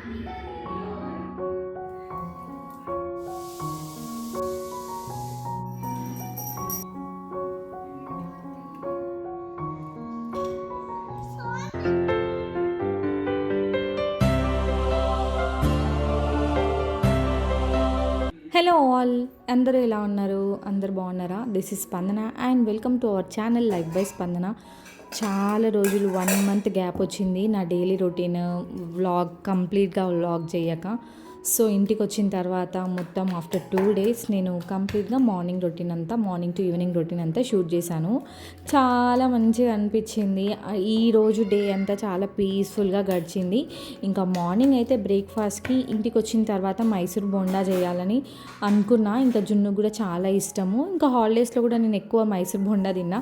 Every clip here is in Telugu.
హలో ఆల్, అందరూ ఎలా ఉన్నారు? అందరు బాగున్నారా? దిస్ ఇస్ స్పందన and welcome to our channel life by స్పందన. చాలా రోజులు 1 మంత్ గ్యాప్ వచ్చింది నా డైలీ రొటీన్ కంప్లీట్గా వ్లాగ్ చేయక. సో ఇంటికి వచ్చిన తర్వాత మొత్తం ఆఫ్టర్ 2 days నేను కంప్లీట్గా మార్నింగ్ టు ఈవినింగ్ రొటీన్ అంతా షూట్ చేశాను. చాలా మంచిగా అనిపించింది. ఈరోజు డే అంతా చాలా పీస్ఫుల్గా గడిచింది. ఇంకా మార్నింగ్ అయితే బ్రేక్ఫాస్ట్కి ఇంటికి వచ్చిన తర్వాత మైసూర్ బోండా చేయాలని అనుకున్నా. ఇంకా జున్ను కూడా చాలా ఇష్టము. ఇంకా హాలిడేస్లో కూడా నేను ఎక్కువ మైసూర్ బోండా తిన్నా.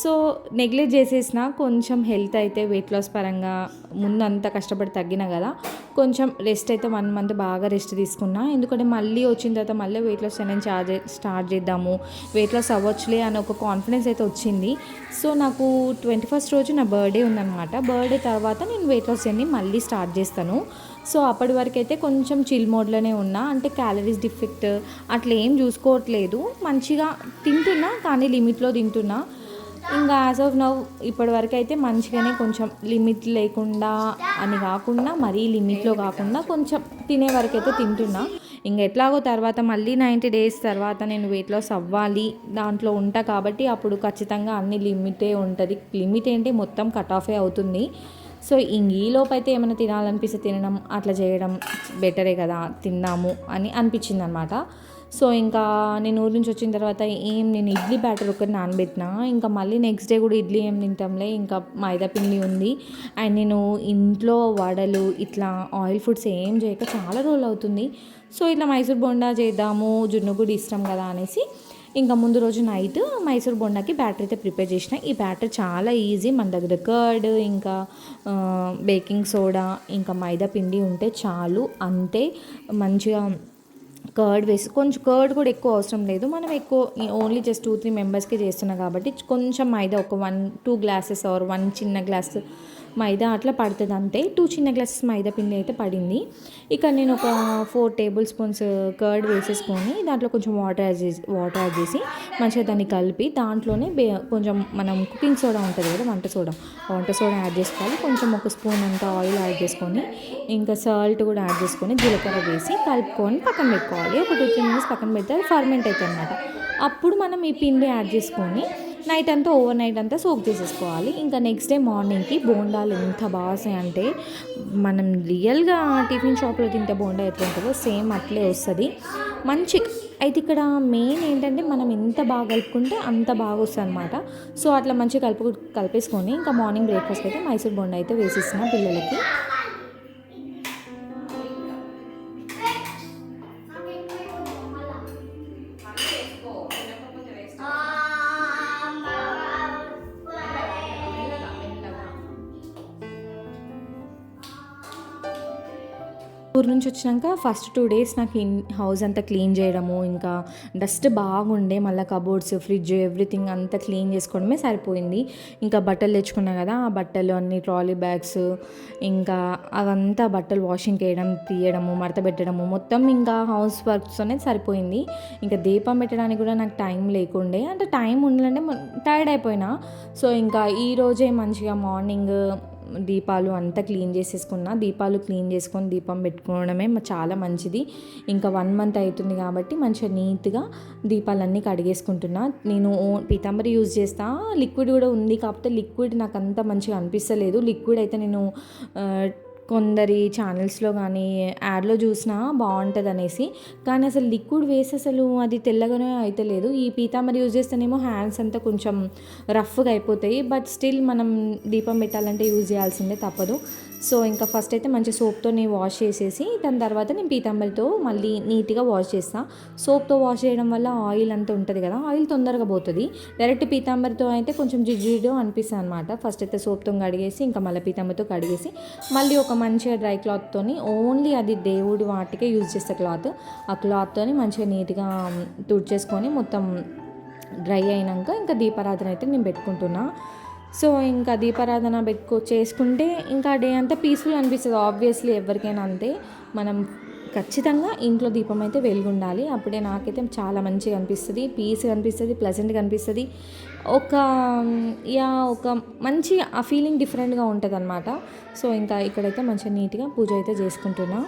సో నెగ్లెక్ట్ చేసేసిన కొంచెం హెల్త్ అయితే వెయిట్ లాస్ పరంగా ముందు అంతా కష్టపడి తగ్గిన కదా, కొంచెం రెస్ట్ అయితే 1 month బాగా రెస్ట్ తీసుకున్నా. ఎందుకంటే మళ్ళీ వచ్చిన తర్వాత మళ్ళీ వెయిట్ లాస్ అనేది స్టార్ట్ చేద్దాము, వెయిట్ లాస్ అవ్వచ్చులే అని ఒక కాన్ఫిడెన్స్ అయితే వచ్చింది. సో నాకు 21st రోజు నా బర్త్డే ఉందన్నమాట. బర్త్డే తర్వాత నేను వెయిట్ లాస్ జర్నీ మళ్ళీ స్టార్ట్ చేస్తాను. సో అప్పటి వరకు అయితే కొంచెం చిల్ మోడ్లోనే ఉన్నా. అంటే క్యాలరీస్ డిఫెక్ట్ అట్లా ఏం చూసుకోవట్లేదు, మంచిగా తింటున్నా కానీ లిమిట్లో తింటున్నా. ఇంకా యాజ్ ఆఫ్ నౌ ఇప్పటి వరకు అయితే మంచిగానే, కొంచెం లిమిట్ లేకుండా అని కాకుండా మరీ లిమిట్లో కాకుండా కొంచెం తినే వరకు అయితే తింటున్నా. ఇంకా ఎట్లాగో తర్వాత మళ్ళీ 90 days తర్వాత నేను వెయిట్ లాస్ అవ్వాలి దాంట్లో ఉంటా కాబట్టి అప్పుడు ఖచ్చితంగా అన్ని లిమిటే ఉంటుంది. లిమిట్ ఏంటి, మొత్తం కట్ ఆఫే అవుతుంది. సో ఈలోపు అయితే ఏమైనా తినాలనిపిస్తే తినడం, అట్లా చేయడం బెటరే కదా, తిందాము అని అనిపించింది అనమాట. సో ఇంకా నేను ఊరి నుంచి వచ్చిన తర్వాత నేను ఇడ్లీ బ్యాటర్ ఒకటి నానబెట్టినా. ఇంకా మళ్ళీ నెక్స్ట్ డే కూడా ఇడ్లీ ఏం తింటాంలే, ఇంకా మైదా పిండి ఉంది. అండ్ నేను ఇంట్లో వడలు ఇట్లా ఆయిల్ ఫుడ్స్ ఏం చేయక చాలా రోజులు అవుతుంది. సో ఇట్లా మైసూర్ బోండా చేద్దాము, జున్ను కూడా ఇష్టం కదా అనేసి ఇంకా ముందు రోజు నైట్ మైసూర్ బోండాకి బ్యాటర్ అయితే ప్రిపేర్ చేసిన. ఈ బ్యాటర్ చాలా ఈజీ. మన దగ్గర కర్డ్, ఇంకా బేకింగ్ సోడా, ఇంకా మైదా పిండి ఉంటే చాలు. అంతే, మంచిగా కర్డ్ వేసి, కొంచెం కర్డ్ కూడా ఎక్కువ అవసరం లేదు. మనం ఎక్కువ ఓన్లీ జస్ట్ 2-3 మెంబర్స్కి చేస్తున్నాం కాబట్టి కొంచెం మైదా ఒక 1-2 glasses ఆర్ 1 చిన్న గ్లాస్ మైదా అట్లా పడుతుంది అంతే. 2 చిన్న గ్లాసెస్ మైదా పిండి అయితే పడింది. ఇక నేను ఒక 4 tablespoons కర్డ్ వేసేసుకొని దాంట్లో కొంచెం వాటర్ యాడ్ చేసి మంచిగా దాన్ని కలిపి దాంట్లోనే కొంచెం మనం కుకింగ్ సోడా ఉంటుంది కదా, వంట సోడా యాడ్ చేసుకోవాలి. కొంచెం ఒక స్పూన్ అంత ఆయిల్ యాడ్ చేసుకొని ఇంకా సాల్ట్ కూడా యాడ్ చేసుకొని జీలకర్ర వేసి కలుపుకొని పక్కన పెట్టుకోవాలి. ఒక 2-3 minutes పక్కన పెడితే అది ఫర్మెంట్ అవుతుంది అనమాట. అప్పుడు మనం ఈ పిండి యాడ్ చేసుకొని ఓవర్ నైట్ అంతా సోక్ చేసేసుకోవాలి. ఇంకా నెక్స్ట్ డే మార్నింగ్కి బోండాలు ఎంత బాగా అంటే, మనం రియల్గా టిఫిన్ షాప్లో తింటే బోండా ఎట్లా ఉంటుందో సేమ్ అట్లే వస్తుంది మంచి. అయితే ఇక్కడ మెయిన్ ఏంటంటే మనం ఎంత బాగా కలుపుకుంటే అంత బాగా వస్తుంది అనమాట. సో అట్లా మంచిగా కలిపేసుకొని ఇంకా మార్నింగ్ బ్రేక్ఫాస్ట్ అయితే మైసూర్ బోండా అయితే వేసిస్తున్నాం పిల్లలకి. ఊరు నుంచి వచ్చినాక ఫస్ట్ 2 days నాకు హౌస్ అంతా క్లీన్ చేయడము, ఇంకా డస్ట్ బాగుండే, మళ్ళీ కబోర్డ్స్, ఫ్రిడ్జ్, ఎవ్రీథింగ్ అంతా క్లీన్ చేసుకోవడమే సరిపోయింది. ఇంకా బట్టలు తెచ్చుకున్నా కదా, ఆ బట్టలు అన్ని ట్రాలీ బ్యాగ్స్, ఇంకా అవంతా బట్టలు వాషింగ్కి వేయడం, తీయడము, మడత పెట్టడము, మొత్తం ఇంకా హౌస్ వర్క్స్తోనే సరిపోయింది. ఇంకా దీపం పెట్టడానికి కూడా నాకు టైం లేకుండే, అంటే టైం ఉండాలంటే టైర్డ్ అయిపోయినా. సో ఇంకా ఈరోజే మంచిగా మార్నింగ్ దీపాలు అంతా క్లీన్ చేసేసుకున్నా. దీపాలు క్లీన్ చేసుకొని దీపం పెట్టుకోవడమే చాలా మంచిది. ఇంకా 1 month అవుతుంది కాబట్టి మంచిగా నీట్గా దీపాలన్నీ కడిగేసుకుంటున్నా. నేను పీతాంబరి యూజ్ చేస్తా, లిక్విడ్ కూడా ఉంది, కాకపోతే లిక్విడ్ నాకు అంత మంచిగా అనిపిస్తలేదు. లిక్విడ్ అయితే నేను కొందరి ఛానల్స్లో కానీ యాడ్లో చూసినా బాగుంటుంది అనేసి, కానీ అసలు లిక్విడ్ వేసి అసలు అది తెల్లగానే అయితే లేదు. ఈ పీతాంబరి యూజ్ చేస్తేనేమో హ్యాండ్స్ అంతా కొంచెం రఫ్గా అయిపోతాయి. బట్ స్టిల్ మనం దీపం పెట్టాలంటే యూజ్ చేయాల్సిందే, తప్పదు. సో ఇంకా ఫస్ట్ అయితే మంచి సోప్తో వాష్ చేసేసి దాని తర్వాత నేను పీతాంబరితో మళ్ళీ నీట్గా వాష్ చేస్తాను. సోప్తో వాష్ చేయడం వల్ల ఆయిల్ అంతా ఉంటుంది కదా, ఆయిల్ తొందరగా పోతుంది. డైరెక్ట్ పీతాంబరితో అయితే కొంచెం జిడ్డు అనిపిస్తుంది అనమాట. ఫస్ట్ అయితే సోప్తో కడిగేసి ఇంకా మళ్ళీ పీతాంబరితో కడిగేసి మళ్ళీ ఒక మంచిగా డ్రై క్లాత్తో, ఓన్లీ అది దేవుడి వాటికే యూజ్ చేసే క్లాత్, ఆ క్లాత్తో మంచిగా నీట్గా తుడిచేసుకొని మొత్తం డ్రై అయినాక ఇంకా దీపారాధన అయితే నేను పెట్టుకుంటున్నా. సో ఇంకా దీపారాధన చేసుకుంటే ఇంకా డే అంతా పీస్ఫుల్ అనిపిస్తుంది. ఆబ్వియస్లీ ఎవరికైనా అంతే. మనం ఖచ్చితంగా ఇంట్లో దీపం అయితే వెలుగుండాలి. అప్పుడే నాకైతే చాలా మంచిగా అనిపిస్తుంది, పీస్గా అనిపిస్తుంది, ప్లెజెంట్గా అనిపిస్తుంది. ఒక ఒక మంచి ఆ ఫీలింగ్ డిఫరెంట్గా ఉంటుంది అనమాట. సో ఇంకా ఇక్కడైతే మంచిగా నీట్గా పూజ అయితే చేసుకుంటున్నా.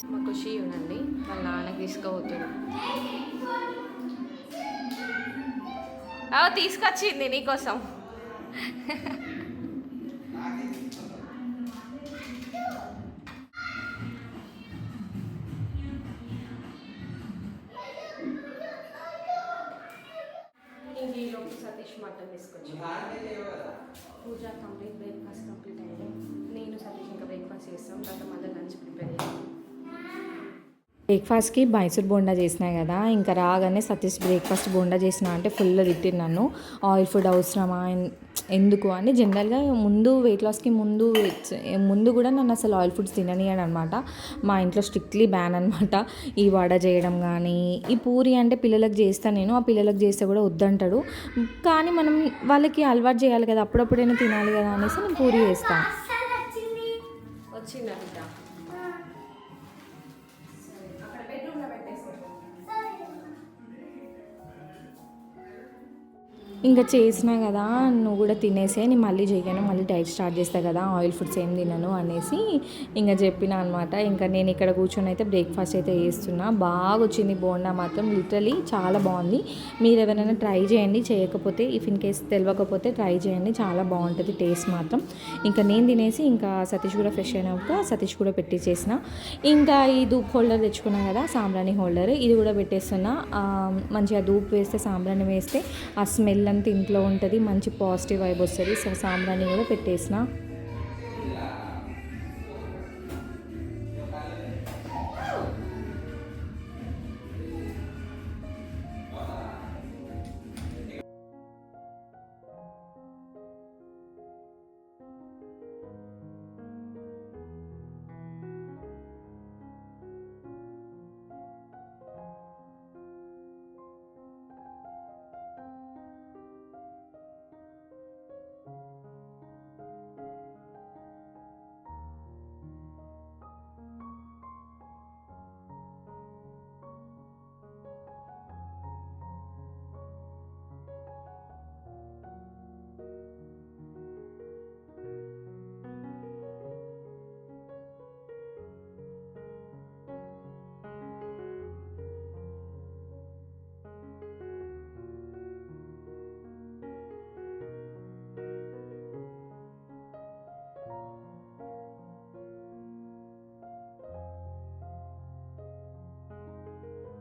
మా ఖుషి ఉండండి, వాళ్ళ నాన్నకి తీసుకుపోతాడు. తీసుకొచ్చింది నీకోసం. ఇంక సతీష్ మటన్ తీసుకొచ్చి పూజ కంప్లీట్, బ్రేక్ఫాస్ట్ కంప్లీట్ అయ్యింది. నేను సతీష్ ఇంకా బ్రేక్ఫాస్ట్ చేస్తాం, తర్వాత మళ్ళీ లంచ్ ప్రిపేర్ చేయాలి. బ్రేక్ఫాస్ట్కి మైసూర్ బోండా చేసినా కదా, ఇంకా రాగానే సతీష్ బ్రేక్ఫాస్ట్ బోండా చేసిన అంటే ఫుల్ తిట్టిన నన్ను. ఆయిల్ ఫుడ్ అవసరమా ఎందుకు అని. జనరల్గా వెయిట్ లాస్కి ముందు కూడా నన్ను అసలు ఆయిల్ ఫుడ్స్ తిననియడు అనమాట. మా ఇంట్లో స్ట్రిక్ట్లీ బ్యాన్ అనమాట. ఈ వడ చేయడం కానీ, ఈ పూరి అంటే పిల్లలకు చేస్తాను నేను, ఆ పిల్లలకు చేస్తే కూడా వద్దంటాడు. కానీ మనం వాళ్ళకి అలవాటు చేయాలి కదా, అప్పుడప్పుడైనా తినాలి కదా అనేసి నేను పూరి చేస్తాను. వచ్చిందా ఇంకా చేసినా కదా, నువ్వు కూడా తినేసే, నేను మళ్ళీ చేయను, మళ్ళీ డైట్ స్టార్ట్ చేస్తా కదా, ఆయిల్ ఫుడ్స్ ఏం తినను అనేసి ఇంకా చెప్పిన అనమాట. ఇంకా నేను ఇక్కడ కూర్చొని అయితే బ్రేక్ఫాస్ట్ అయితే చేస్తున్నా. బాగా వచ్చింది బోండా మాత్రం, లిటరలీ చాలా బాగుంది. మీరు ఎవరైనా ట్రై చేయండి, చేయకపోతే ఇఫ్ ఇన్ కేస్ తెలియకపోతే ట్రై చేయండి, చాలా బాగుంటుంది టేస్ట్ మాత్రం. ఇంకా నేను తినేసి ఇంకా సతీష్ కూడా ఫ్రెష్ అయినాక సతీష్ కూడా పెట్టేసేసిన. ఇంకా ఈ ధూప్ హోల్డర్ తెచ్చుకున్నా కదా, సాంబ్రాణి హోల్డర్, ఇది కూడా పెట్టేస్తున్నా. మంచిగా ధూప్ వేస్తే, సాంబ్రాణి వేస్తే ఆ స్మెల్ అంతా ఇంట్లో ఉంటుంది, మంచి పాజిటివ్ వైబ్ వస్తుంది. సో సాంబ్రాణి కూడా పెట్టేసిన.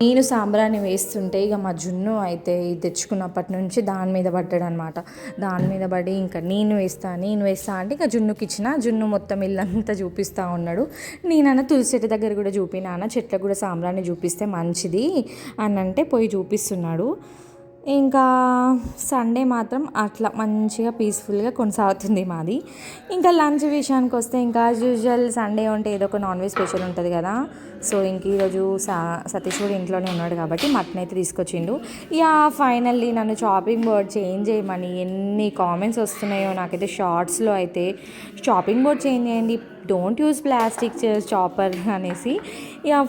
నేను సాంబ్రాణి వేస్తుంటే ఇక మా జున్ను అయితే తెచ్చుకున్నప్పటి నుంచి దాని మీద పడ్డాడు అనమాట. దాని మీద పడి ఇంకా నేను వేస్తా అంటే ఇక జున్నుకి ఇచ్చిన. జున్ను మొత్తం ఇల్లంతా చూపిస్తూ ఉన్నాడు. నేనన్నా తులసి చెట్టు దగ్గర కూడా చూపినాన్న, చెట్లకు కూడా సాంబ్రాణి చూపిస్తే మంచిది అని అంటే పోయి చూపిస్తున్నాడు. ఇంకా సండే మాత్రం అట్లా మంచిగా పీస్ఫుల్గా కొనసాగుతుంది మాది. ఇంకా లంచ్ విషయానికి వస్తే ఇంకా యూజువల్ సండే ఉంటే ఏదో ఒక నాన్ వెజ్ స్పెషల్ ఉంటుంది కదా. సో ఇంక ఈరోజు సతీష్ కూడా ఇంట్లోనే ఉన్నాడు కాబట్టి మటన్ అయితే తీసుకొచ్చిండు. ఫైనల్లీ నన్ను చాపింగ్ బోర్డ్ చేంజ్ చేయమని ఎన్ని కామెంట్స్ వస్తున్నాయో నాకైతే షార్ట్స్లో అయితే. చాపింగ్ బోర్డ్ చేంజ్ చేయండి, డోంట్ యూజ్ ప్లాస్టిక్ చాపర్ అనేసి.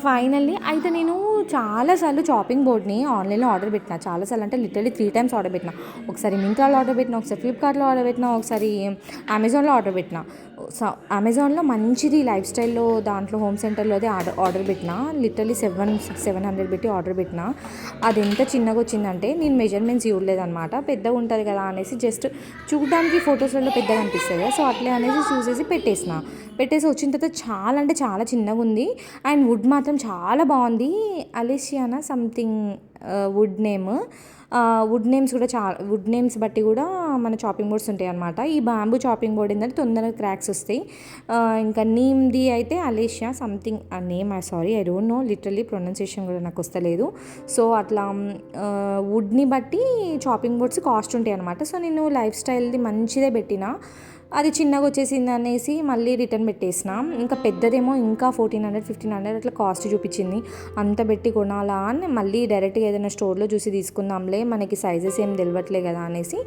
ఫైనల్లీ అయితే నేను చాలాసార్లు చాపింగ్ బోర్డ్ని ఆన్లైన్లో ఆర్డర్ పెట్టిన. చాలాసార్లు అంటే లిటరలీ 3 times ఆర్డర్ పెట్టిన. ఒకసారి మింత్రాలో ఆర్డర్ పెట్టిన, ఒకసారి ఫ్లిప్కార్ట్లో ఆర్డర్ పెట్టిన, ఒకసారి అమెజాన్లో ఆర్డర్ పెట్టిన. అమెజాన్లో మంచిది లైఫ్ స్టైల్లో దాంట్లో హోమ్ సెంటర్లో అయితే ఆర్డర్ పెట్టిన. లిటరలీ 700 పెట్టి ఆర్డర్ పెట్టిన. అది ఎంత చిన్నగా వచ్చిందంటే నేను మెజర్మెంట్స్ చూడలేదన్నమాట. పెద్దగా ఉంటుంది కదా అనేసి జస్ట్ చూడడానికి ఫొటోస్లలో పెద్దగా అనిపిస్తుంది కదా, సో అట్లే అనేసి చూసేసి పెట్టేసి వచ్చిన తర్వాత చాలా అంటే చాలా చిన్నగా ఉంది. అండ్ వుడ్ మాత్రం చాలా బాగుంది. అలేసియానా something wood name. Wood names కూడా వుడ్ నేమ్స్ బట్టి కూడా మన చాపింగ్ బోర్డ్స్ ఉంటాయి అనమాట. ఈ బాంబూ చాపింగ్ బోర్డ్ ఏంటంటే తొందరగా క్రాక్స్ వస్తాయి. ఇంకా నీమ్ది అయితే అలేషియా సంథింగ్ ఆ name, sorry I don't know, literally pronunciation కూడా నాకు వస్తలేదు. సో అట్లా వుడ్ని బట్టి చాపింగ్ బోర్డ్స్ కాస్ట్ ఉంటాయి అనమాట. సో నేను లైఫ్ స్టైల్ది మంచిదే పెట్టిన, అది చిన్నగా వచ్చేసింది అనేసి మళ్ళీ రిటర్న్ పెట్టేసిన. ఇంకా పెద్దదేమో ఇంకా 1400 1500 అట్లా కాస్ట్ చూపించింది. అంత పెట్టి కొనాలా అని మళ్ళీ డైరెక్ట్గా ఏదైనా స్టోర్లో చూసి తీసుకుందాంలే, మనకి సైజెస్ ఏం తెలియట్లే కదా అనేసి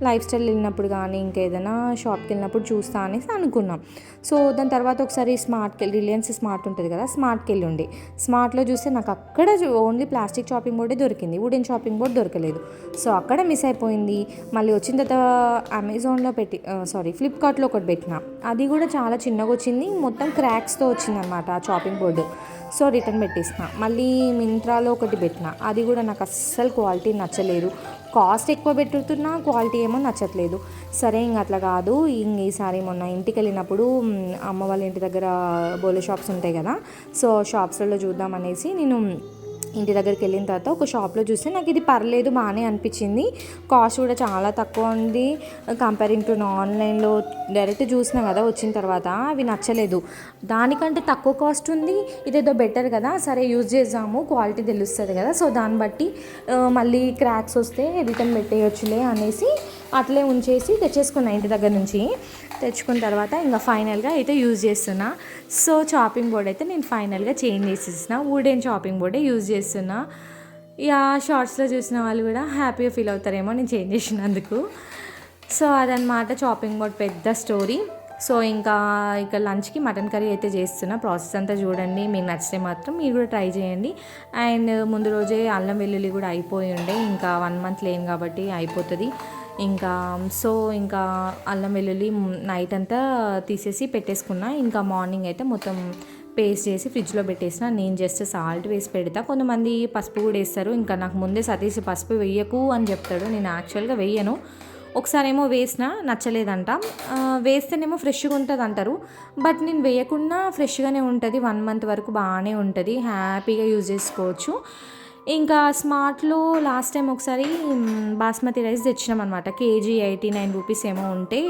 లైఫ్ స్టైల్ వెళ్ళినప్పుడు కానీ ఇంకా ఏదైనా షాప్కి వెళ్ళినప్పుడు చూస్తా అనేసి అనుకున్నాం. సో దాని తర్వాత ఒకసారి రిలయన్స్ స్మార్ట్ ఉంటుంది కదా, స్మార్ట్కి వెళ్ళి ఉండే. స్మార్ట్లో చూస్తే నాకు అక్కడ ఓన్లీ ప్లాస్టిక్ చాపింగ్ బోర్డే దొరికింది, వుడెన్ చాపింగ్ బోర్డ్ దొరకలేదు. సో అక్కడ మిస్ అయిపోయింది. మళ్ళీ వచ్చిన తర్వాత అమెజాన్లో ఫ్లిప్కార్ట్లో ఒకటి పెట్టిన, అది కూడా చాలా చిన్నగా వచ్చింది, మొత్తం క్రాక్స్తో వచ్చింది అనమాట ఆ చాపింగ్ బోర్డు. సో రిటర్న్ పెట్టేసిన. మళ్ళీ మింత్రాలో ఒకటి పెట్టిన, అది కూడా నాకు అస్సలు క్వాలిటీ నచ్చలేదు. కాస్ట్ ఎక్కువ పెట్టుతున్నా క్వాలిటీ ఏమో నచ్చట్లేదు. సరే ఇంక అట్లా కాదు, ఈసారి మొన్న ఇంటికి వెళ్ళినప్పుడు అమ్మ వాళ్ళ ఇంటి దగ్గర బోలో షాప్స్ ఉంటాయి కదా, సో షాప్స్లలో చూద్దామనేసి నేను ఇంటి దగ్గరికి వెళ్ళిన తర్వాత ఒక షాప్లో చూస్తే నాకు ఇది పర్లేదు, బాగానే అనిపించింది. కాస్ట్ కూడా చాలా తక్కువ ఉంది కంపేరింగ్ టు ఆన్లైన్లో. డైరెక్ట్ చూసినా కదా వచ్చిన తర్వాత, అవి నచ్చలేదు. దానికంటే తక్కువ కాస్ట్ ఉంది, ఇదేదో బెటర్ కదా, సరే యూజ్ చేద్దాము, క్వాలిటీ తెలుస్తుంది కదా, సో దాన్ని బట్టి మళ్ళీ క్రాక్స్ వస్తే రిటర్న్ పెట్టేయచ్చులే అనేసి అట్లే ఉంచేసి తెచ్చేసుకున్నా ఇంటి దగ్గర నుంచి. తెచ్చుకున్న తర్వాత ఇంకా ఫైనల్గా అయితే యూజ్ చేస్తున్నా. సో చాపింగ్ బోర్డ్ అయితే నేను ఫైనల్గా చేంజ్ చేసేసిన, వుడెన్ చాపింగ్ బోర్డే యూజ్ చేస్తున్నా. ఇక షార్ట్స్లో చూసిన వాళ్ళు కూడా హ్యాపీగా ఫీల్ అవుతారేమో నేను చేంజ్ చేసినందుకు. సో అదనమాట చాపింగ్ బోర్డ్ పెద్ద స్టోరీ. సో ఇంకా ఇక లంచ్కి మటన్ కర్రీ అయితే చేస్తున్నా. ప్రాసెస్ అంతా చూడండి, మీకు నచ్చితే మాత్రం మీరు కూడా ట్రై చేయండి. అండ్ ముందు రోజే అల్లం వెల్లుల్లి కూడా అయిపోయి ఉండే, ఇంకా 1 month లేను కాబట్టి అయిపోతుంది. ఇంకా ఇంకా అల్లం వెల్లుల్లి నైట్ అంతా తీసేసి పెట్టేసుకున్నా. ఇంకా మార్నింగ్ అయితే మొత్తం పేస్ట్ చేసి ఫ్రిడ్జ్లో పెట్టేసిన. నేను జస్ట్ సాల్ట్ వేసి పెడతా, కొంతమంది పసుపు కూడా వేస్తారు. ఇంకా నాకు ముందే సతీష్ పసుపు వేయకు అని చెప్తాడు, నేను యాక్చువల్గా వేయను. ఒకసారి ఏమో వేసిన నచ్చలేదంట, వేస్తేనేమో ఫ్రెష్గా ఉంటుంది అంటారు, బట్ నేను వేయకుండా ఫ్రెష్గానే ఉంటుంది, 1 month వరకు బాగానే ఉంటుంది, హ్యాపీగా యూజ్ చేసుకోవచ్చు. ఇంకా స్మార్ట్లో లాస్ట్ టైం ఒకసారి బాస్మతి రైస్ తెచ్చినాం అనమాట, కేజీ 89 రూపీస్ ఏమో ఉంటే,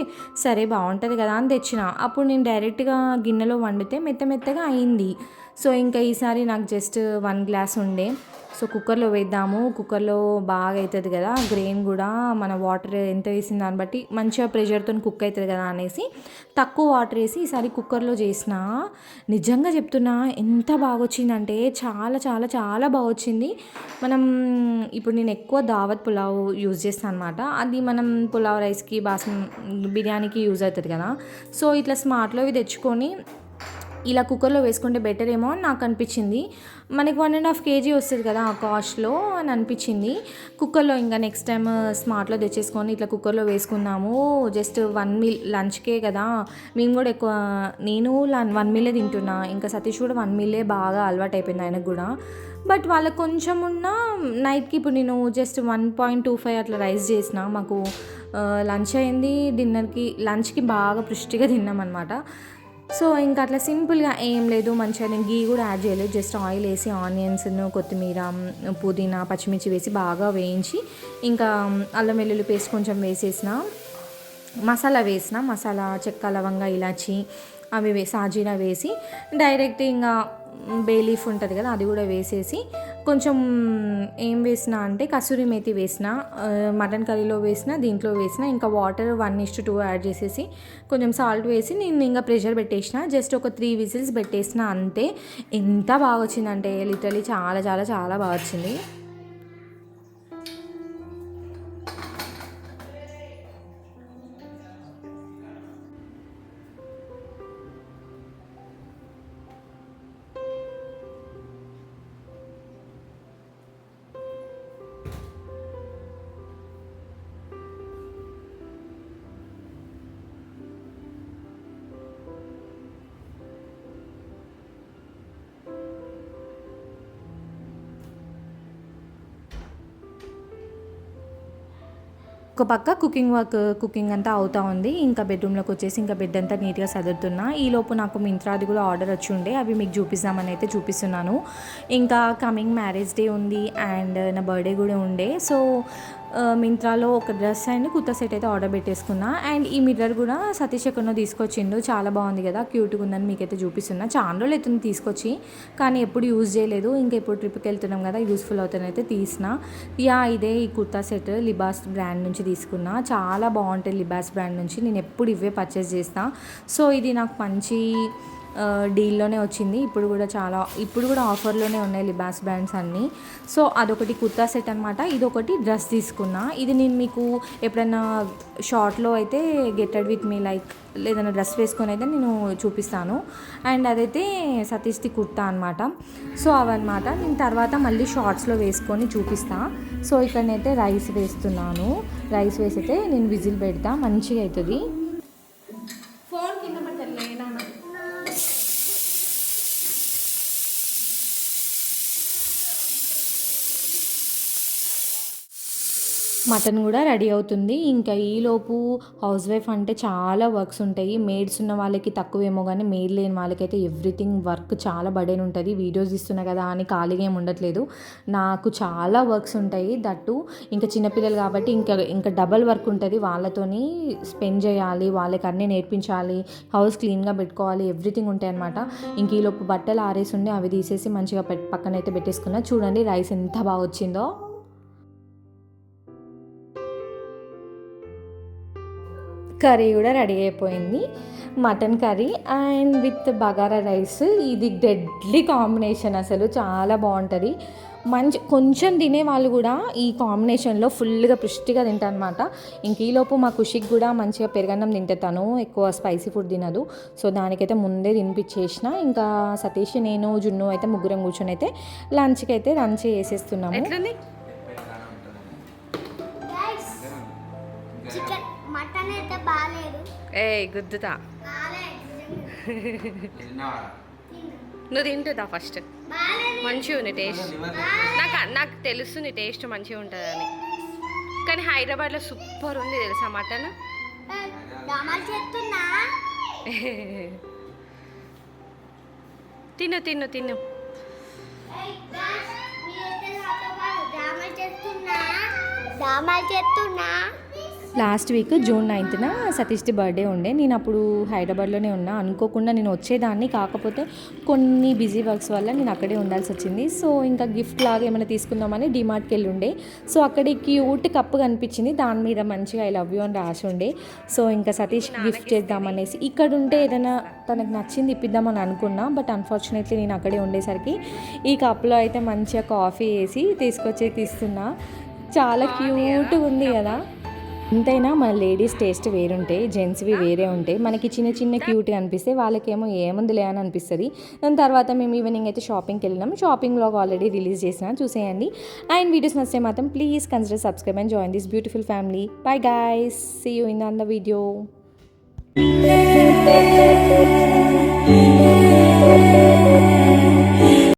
సరే బాగుంటుంది కదా అని తెచ్చిన. అప్పుడు నేను డైరెక్ట్గా గిన్నెలో వండితే మెత్తగా అయింది. సో ఇంకా ఈసారి నాకు జస్ట్ 1 glass ఉండే, సో కుక్కర్లో వేద్దాము, కుక్కర్లో బాగా అవుతుంది కదా, గ్రెయిన్ కూడా మన వాటర్ ఎంత వేసిన దాన్ని బట్టి మంచిగా ప్రెషర్తో కుక్ అవుతుంది కదా అనేసి తక్కువ వాటర్ వేసి ఈసారి కుక్కర్లో చేసిన. నిజంగా చెప్తున్నా ఎంత బాగా వచ్చిందంటే చాలా చాలా చాలా బాగా వచ్చింది. మనం ఇప్పుడు నేను ఎక్కువ దావత్ పులావ్ యూజ్ చేస్తాను అనమాట, అది మనం పులావ్ రైస్కి బిర్యానీకి యూజ్ అవుతుంది కదా. సో ఇట్లా స్మార్ట్లో ఇవి తెచ్చుకొని ఇలా కుక్కర్లో వేసుకుంటే బెటర్ ఏమో అని నాకు అనిపించింది. మనకి 1.5 kg వస్తుంది కదా ఆ కాస్ట్లో అని అనిపించింది. కుక్కర్లో ఇంకా నెక్స్ట్ టైం స్మార్ట్లో తెచ్చేసుకొని ఇట్లా కుక్కర్లో వేసుకుందాము, జస్ట్ 1 meal లంచ్కే కదా, మేము కూడా ఎక్కువ, నేను 1 meal తింటున్నా, ఇంకా సతీష్ కూడా 1 meal బాగా అలవాటు అయిపోయింది ఆయనకు కూడా. బట్ వాళ్ళకి కొంచెం ఉన్న నైట్కి ఇప్పుడు నేను జస్ట్ 1.25 అట్లా రైస్ చేసిన. మాకు లంచ్ అయింది, లంచ్కి బాగా పుష్టిగా తిన్నాం అనమాట. సో ఇంకా అట్లా సింపుల్గా ఏం లేదు, మంచిగా నేను గీ కూడా యాడ్ చేయలేదు, జస్ట్ ఆయిల్ వేసి ఆనియన్స్ను కొత్తిమీర పుదీనా పచ్చిమిర్చి వేసి బాగా వేయించి ఇంకా అల్లం వెల్లుల్లి పేస్ట్ కొంచెం వేసేసిన, మసాలా చెక్క లవంగా ఇలాచి అవి సాజీరా వేసి డైరెక్ట్ ఇంకా బే లీఫ్ ఉంటుంది కదా అది కూడా వేసేసి కొంచెం ఏం వేసిన అంటే కసూరి మేతి వేసిన, మటన్ కర్రీలో వేసిన, దీంట్లో వేసిన, ఇంకా వాటర్ 1:2 యాడ్ చేసేసి కొంచెం సాల్ట్ వేసి నేను ఇంకా ప్రెషర్ పెట్టేసిన, జస్ట్ ఒక 3 whistles పెట్టేసిన అంతే. ఎంత బాగా వచ్చిందంటే లిటరలీ చాలా చాలా చాలా బాగా వచ్చింది. ఒక పక్క కుకింగ్ అంతా అవుతా ఉంది. ఇంకా బెడ్రూమ్లోకి వచ్చేసి ఇంకా బెడ్ అంతా నీట్గా సదురుతున్నా. ఈలోపు నాకు మింత్రాది కూడా ఆర్డర్ వచ్చి ఉండే, అవి మీకు చూపిస్తామని అయితే చూపిస్తున్నాను. ఇంకా కమింగ్ మ్యారేజ్ డే ఉంది అండ్ నా బర్త్డే కూడా ఉండే. సో మింత్రాలో ఒక డ్రెస్ అండ్ కుర్తా సెట్ అయితే ఆర్డర్ పెట్టేసుకున్నా. అండ్ ఈ మిర్రర్ కూడా సతీష్ ఎక్కడో తీసుకొచ్చిండు, చాలా బాగుంది కదా, క్యూట్గా ఉందని మీకైతే చూపిస్తున్నా. చాలా రోజులు అవుతుంది తీసుకొచ్చి, కానీ ఎప్పుడు యూజ్ చేయలేదు. ఇంకా ఎప్పుడు ట్రిప్కి వెళ్తున్నాం కదా, యూస్ఫుల్ అవుతానైతే తీసిన. ఇదే ఈ కుర్తా సెట్ లిబాస్ బ్రాండ్ నుంచి తీసుకున్నా. చాలా బాగుంటుంది లిబాస్ బ్రాండ్ నుంచి, నేను ఎప్పుడు ఇవే పర్చేస్ చేస్తాను. సో ఇది నాకు మంచి డీల్లోనే వచ్చింది. ఇప్పుడు కూడా ఆఫర్లోనే ఉన్నాయి లిబాస్ బ్రాండ్స్ అన్నీ. సో అదొకటి కుర్తా సెట్ అనమాట. ఇదొకటి డ్రెస్ తీసుకున్నా. ఇది నేను మీకు ఎప్పుడైనా షార్ట్లో అయితే గెటెడ్ విత్ మీ లైక్ లేదన్నా డ్రెస్ వేసుకొని అయితే నేను చూపిస్తాను. అండ్ అదైతే సతీష్ది కుర్తా అనమాట. సో అవన్నమాట నేను తర్వాత మళ్ళీ షార్ట్స్లో వేసుకొని చూపిస్తాను. సో ఇక్కడనైతే రైస్ వేస్తున్నాను. రైస్ వేసితే నేను విజిల్ పెడతా, మంచిగా అవుతుంది. ఫోన్ కింద పడతలే నాన్న. మటన్ కూడా రెడీ అవుతుంది. ఇంకా ఈలోపు హౌస్ వైఫ్ అంటే చాలా వర్క్స్ ఉంటాయి. మేడ్స్ ఉన్న వాళ్ళకి తక్కువేమో కానీ మెయిడ్ లేని వాళ్ళకైతే ఎవ్రీథింగ్ వర్క్ చాలా బర్డెన్ ఉంటుంది. వీడియోస్ ఇస్తున్నా కదా అని ఖాళీగా ఏమి ఉండట్లేదు, నాకు చాలా వర్క్స్ ఉంటాయి. దట్టు ఇంకా చిన్నపిల్లలు కాబట్టి ఇంకా డబల్ వర్క్ ఉంటుంది. వాళ్ళతోని స్పెండ్ చేయాలి, వాళ్ళకి అన్నీ నేర్పించాలి, హౌస్ క్లీన్గా పెట్టుకోవాలి, ఎవ్రీథింగ్ ఉంటాయి అనమాట. ఇంక ఈలోపు బట్టలు ఆరేసి ఉండి అవి తీసేసి మంచిగా పక్కనైతే పెట్టేసుకున్నా. చూడండి రైస్ ఎంత బాగా వచ్చిందో. కర్రీ కూడా రెడీ అయిపోయింది, mutton curry and with bagara rice. ఇది డెడ్లీ కాంబినేషన్, అసలు చాలా బాగుంటుంది. కొంచెం తినే వాళ్ళు కూడా ఈ కాంబినేషన్లో ఫుల్గా పుష్టిగా తింటారనమాట. ఇంక ఈలోపు మా ఖుషికి కూడా మంచిగా పెరుగన్నం తింటాను, ఎక్కువ స్పైసీ ఫుడ్ తినదు. సో దానికైతే ముందే తినిపించేసిన. ఇంకా సతీష్, నేను, జున్ను అయితే ముగ్గురం కూర్చొని అయితే లంచ్ చేసేస్తున్నాము. మటన్ అయితే బాగాలేదు. గుద్దుతా. నువ్వు తింటుందా ఫస్ట్? మంచిగా ఉంది టేస్ట్. నాకు తెలుసు నీ టేస్ట్ మంచిగా ఉంటుందని, కానీ హైదరాబాద్లో సూపర్ ఉంది తెలుసా మటన్. తిను తిను తిను. లాస్ట్ వీక్ జూన్ 9న సతీష్ది బర్త్డే ఉండే. నేను అప్పుడు హైదరాబాద్లోనే ఉన్నా. అనుకోకుండా నేను వచ్చేదాన్ని, కాకపోతే కొన్ని బిజీ వర్క్స్ వల్ల నేను అక్కడే ఉండాల్సి వచ్చింది. సో ఇంకా గిఫ్ట్ లాగా ఏమైనా తీసుకుందామని డిమార్ట్కి వెళ్ళి ఉండే. సో అక్కడ క్యూట్ కప్పు కనిపించింది, దాని మీద మంచిగా ఐ లవ్ యూ అని రాసి ఉండే. సో ఇంకా సతీష్ గిఫ్ట్ చేద్దామనేసి ఇక్కడ ఉంటే ఏదైనా తనకు నచ్చింది ఇప్పిద్దామని అనుకున్నా. బట్ అన్ఫార్చునేట్లీ నేను అక్కడే ఉండేసరికి ఈ కప్లో అయితే మంచిగా కాఫీ వేసి తీసుకొచ్చి తీస్తున్నా. చాలా క్యూట్గా ఉంది కదా. ఎంతైనా మన లేడీస్ టేస్ట్ వేరుంటాయి, జెంట్స్వి వేరే ఉంటాయి. మనకి చిన్న చిన్న క్యూట్గా అనిపిస్తే వాళ్ళకేమో ఏముందిలే అని అనిపిస్తుంది. దాని తర్వాత మేము ఈవినింగ్ అయితే షాపింగ్కి వెళ్ళినాం. షాపింగ్ వ్లాగ్ ఆల్రెడీ రిలీజ్ చేసిన, చూసేయండి. అండ్ వీడియోస్ నచ్చితే మాత్రం please consider subscribe and join this beautiful family. Bye guys, see you in the video.